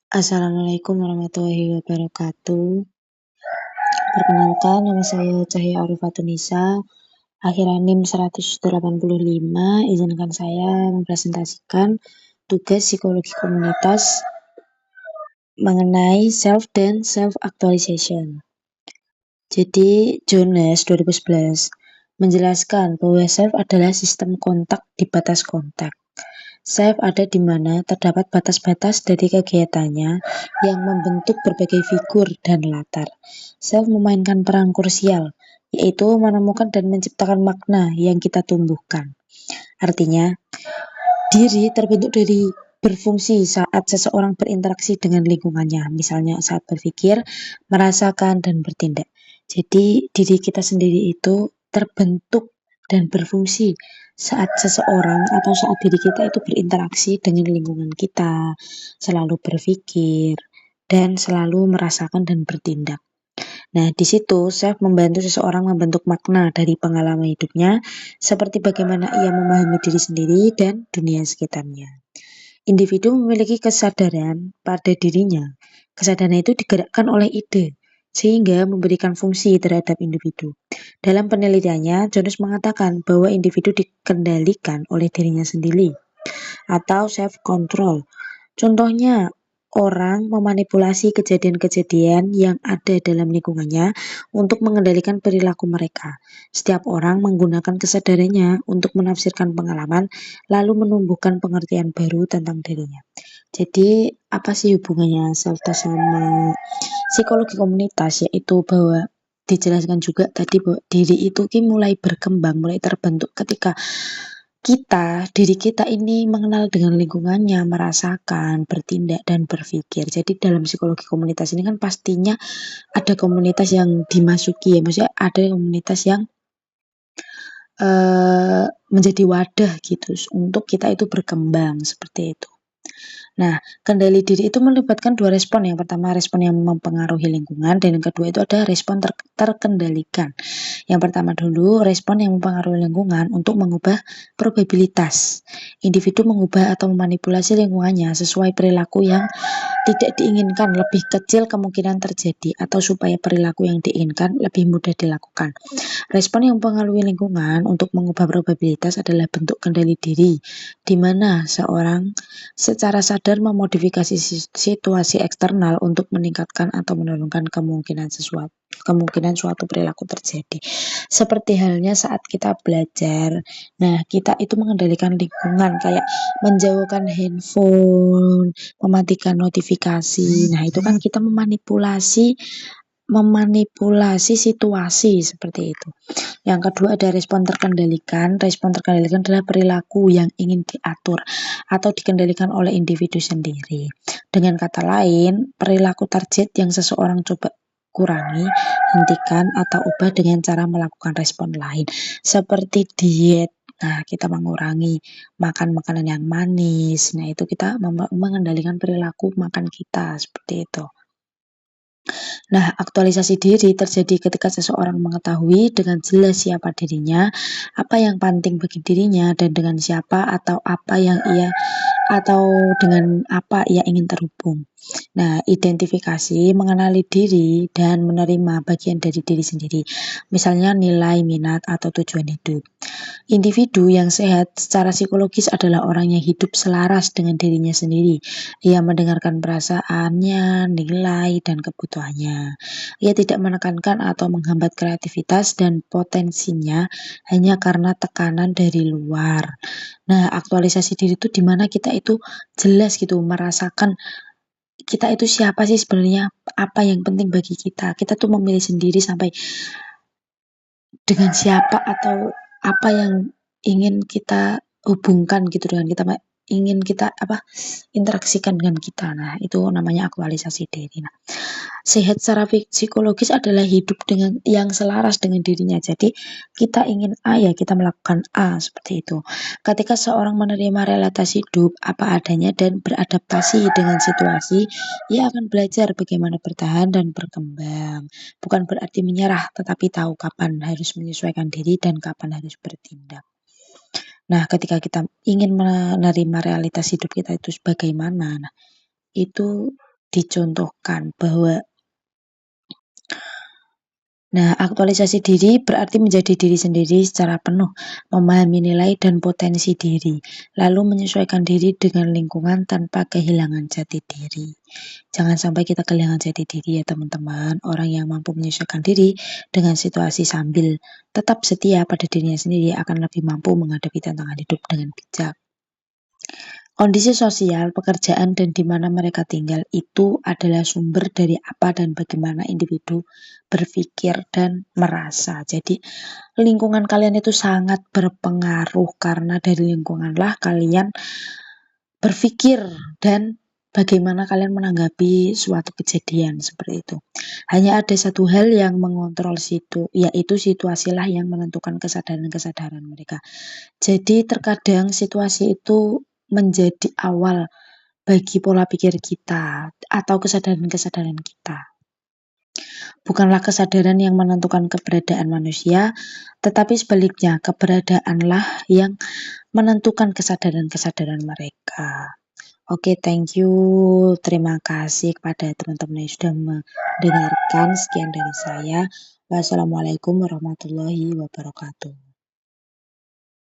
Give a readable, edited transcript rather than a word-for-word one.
Assalamualaikum warahmatullahi wabarakatuh. Perkenalkan, nama saya Cahya Arifatunisa, akhiran NIM 185. Izinkan saya mempresentasikan tugas psikologi komunitas mengenai self dan self-actualization. Jadi, Jones 2011 menjelaskan bahwa self adalah sistem kontak di batas kontak. Self ada di mana terdapat batas-batas dari kegiatannya yang membentuk berbagai figur dan latar. Self memainkan peran krusial, yaitu menemukan dan menciptakan makna yang kita tumbuhkan. Artinya, diri terbentuk dari berfungsi saat seseorang berinteraksi dengan lingkungannya, misalnya saat berpikir, merasakan, dan bertindak. Jadi, diri kita sendiri itu terbentuk dan berfungsi saat seseorang atau saat diri kita itu berinteraksi dengan lingkungan kita, selalu berpikir, dan selalu merasakan dan bertindak. Nah, di situ self membantu seseorang membentuk makna dari pengalaman hidupnya, seperti bagaimana ia memahami diri sendiri dan dunia sekitarnya. Individu memiliki kesadaran pada dirinya. Kesadaran itu digerakkan oleh ide, sehingga memberikan fungsi terhadap individu. Dalam penelitiannya, Jones mengatakan bahwa individu dikendalikan oleh dirinya sendiri atau self-control. Contohnya, orang memanipulasi kejadian-kejadian yang ada dalam lingkungannya untuk mengendalikan perilaku mereka. Setiap orang menggunakan kesadarannya untuk menafsirkan pengalaman, lalu menumbuhkan pengertian baru tentang dirinya. Jadi, apa sih hubungannya self-test sama psikologi komunitas? Yaitu bahwa dijelaskan juga tadi bahwa diri itu mulai berkembang, mulai terbentuk ketika diri kita ini mengenal dengan lingkungannya, merasakan, bertindak, dan berpikir. Jadi dalam psikologi komunitas ini kan pastinya ada komunitas yang dimasuki ya, maksudnya ada komunitas yang menjadi wadah gitu untuk kita itu berkembang seperti itu. Nah, kendali diri itu melibatkan dua respon. Yang pertama respon yang mempengaruhi lingkungan, dan yang kedua itu ada respon terkendalikan. Yang pertama dulu, respon yang mempengaruhi lingkungan untuk mengubah probabilitas. Individu mengubah atau memanipulasi lingkungannya sesuai perilaku yang tidak diinginkan, lebih kecil kemungkinan terjadi, atau supaya perilaku yang diinginkan lebih mudah dilakukan. Respon yang mempengaruhi lingkungan untuk mengubah probabilitas adalah bentuk kendali diri, di mana seorang secara sadar memodifikasi situasi eksternal untuk meningkatkan atau menurunkan kemungkinan suatu perilaku terjadi. Seperti halnya saat kita belajar, nah kita itu mengendalikan lingkungan, kayak menjauhkan handphone, mematikan notifikasi. Nah, itu kan kita memanipulasi situasi seperti itu. Yang kedua ada respon terkendalikan. Respon terkendalikan adalah perilaku yang ingin diatur atau dikendalikan oleh individu sendiri. Dengan kata lain, perilaku target yang seseorang coba kurangi, hentikan, atau ubah dengan cara melakukan respon lain. Seperti diet. Nah, kita mengurangi makan makanan yang manis. Nah, itu kita mengendalikan perilaku makan kita seperti itu. Nah, aktualisasi diri terjadi ketika seseorang mengetahui dengan jelas siapa dirinya, apa yang penting bagi dirinya, dan dengan siapa atau dengan apa ia ingin terhubung. Nah, identifikasi, mengenali diri, dan menerima bagian dari diri sendiri, misalnya nilai, minat, atau tujuan hidup. Individu yang sehat secara psikologis adalah orang yang hidup selaras dengan dirinya sendiri. Ia mendengarkan perasaannya, nilai, dan kebutuhannya. Ia tidak menekankan atau menghambat kreativitas dan potensinya hanya karena tekanan dari luar. Nah, aktualisasi diri itu dimana kita itu jelas gitu merasakan kita itu siapa sih sebenarnya, apa yang penting bagi kita. Kita tuh memilih sendiri sampai dengan siapa atau apa yang ingin kita hubungkan gitu dengan kita, ingin kita interaksikan dengan kita. Nah, itu namanya aktualisasi diri. Nah, sehat secara psikologis adalah hidup dengan yang selaras dengan dirinya. Jadi kita ingin A ya kita melakukan A seperti itu. Ketika seorang menerima realitas hidup apa adanya dan beradaptasi dengan situasi, ia akan belajar bagaimana bertahan dan berkembang. Bukan berarti menyerah, tetapi tahu kapan harus menyesuaikan diri dan kapan harus bertindak. Nah, ketika kita ingin menerima realitas hidup kita itu sebagaimana, nah, itu dicontohkan bahwa aktualisasi diri berarti menjadi diri sendiri secara penuh, memahami nilai dan potensi diri, lalu menyesuaikan diri dengan lingkungan tanpa kehilangan jati diri. Jangan sampai kita kehilangan jati diri ya teman-teman. Orang yang mampu menyesuaikan diri dengan situasi sambil tetap setia pada dirinya sendiri akan lebih mampu menghadapi tantangan hidup dengan bijak. Kondisi sosial, pekerjaan, dan di mana mereka tinggal itu adalah sumber dari apa dan bagaimana individu berpikir dan merasa. Jadi, lingkungan kalian itu sangat berpengaruh karena dari lingkunganlah kalian berpikir dan bagaimana kalian menanggapi suatu kejadian seperti itu. Hanya ada satu hal yang mengontrol situ, yaitu situasilah yang menentukan kesadaran-kesadaran mereka. Jadi terkadang situasi itu menjadi awal bagi pola pikir kita atau kesadaran-kesadaran kita. Bukanlah kesadaran yang menentukan keberadaan manusia, tetapi sebaliknya keberadaanlah yang menentukan kesadaran-kesadaran mereka. Oke, thank you. Terima kasih kepada teman-teman yang sudah mendengarkan. Sekian dari saya. Wassalamualaikum warahmatullahi wabarakatuh.